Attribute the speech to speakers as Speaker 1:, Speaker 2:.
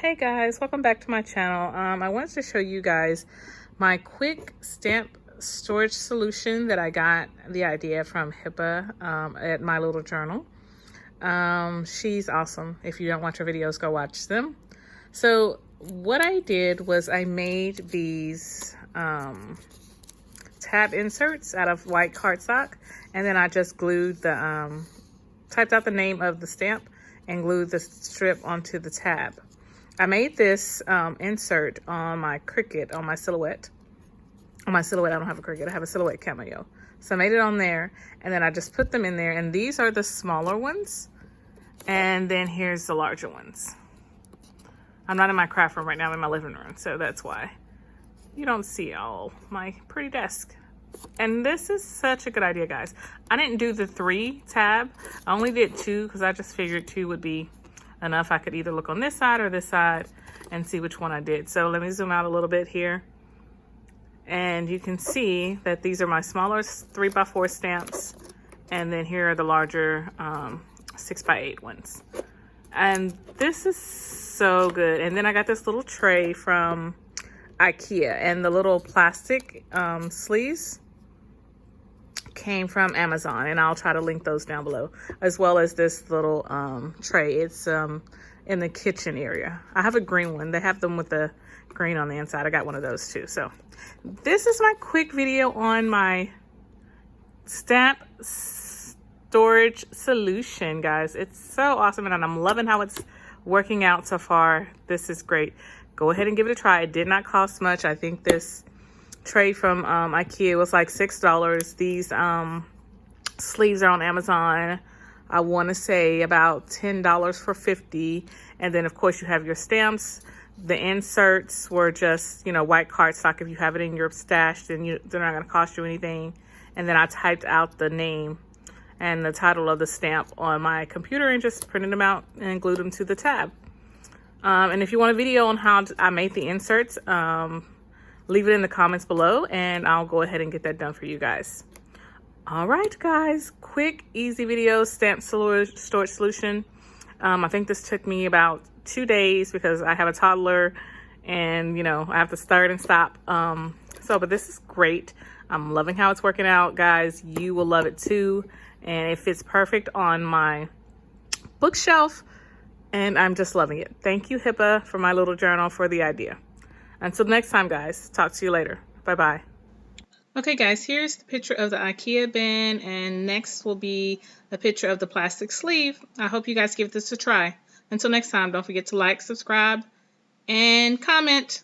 Speaker 1: Hey guys, welcome back to my channel. I wanted to show you guys my quick stamp storage solution that I got the idea from Hippa at My Little Journal. She's awesome. If you don't watch her videos, go watch them. So what I did was I made these tab inserts out of white cardstock, and then I just glued the typed out the name of the stamp and glued the strip onto the tab. I made this insert on my Cricut, on my Silhouette. On my Silhouette, I don't have a Cricut, I have a Silhouette Cameo. So I made it on there, and then I just put them in there, and these are the smaller ones, and then here's the larger ones. I'm not in my craft room right now, I'm in my living room, so that's why you don't see all my pretty desk. And this is such a good idea, guys. I didn't do the 3 tab, I only did 2 because I just figured 2 would be enough. I could either look on this side or this side and see which one I did. So let me zoom out a little bit here, and you can see that these are my smaller 3x4 stamps, and then here are the larger 6x8 ones. And this is so good. And then I got this little tray from IKEA, and the little plastic sleeves came from Amazon, and I'll try to link those down below, as well as this little tray. It's in the kitchen area. I have a green one. They have them with the green on the inside. I got one of those too. So this is my quick video on my stamp storage solution, guys. It's so awesome, and I'm loving how it's working out so far. This is great. Go ahead and give it a try. It did not cost much. I think this tray from IKEA was like $6. These sleeves are on Amazon, I want to say about $10 for 50. And then of course you have your stamps. The inserts were just, you know, white cardstock. If you have it in your stash, then they're not going to cost you anything. And then I typed out the name and the title of the stamp on my computer and just printed them out and glued them to the tab. And if you want a video on how I made the inserts, leave it in the comments below, and I'll go ahead and get that done for you guys. All right, guys, quick, easy video, stamp storage solution. I think this took me about 2 days because I have a toddler, and you know, I have to start and stop. But this is great. I'm loving how it's working out, guys. You will love it too, and it fits perfect on my bookshelf, and I'm just loving it. Thank you, Hippa, for My Little Journal, for the idea. Until next time, guys, talk to you later. Bye-bye. Okay, guys, here's the picture of the IKEA bin, and next will be a picture of the plastic sleeve. I hope you guys give this a try. Until next time, don't forget to like, subscribe, and comment.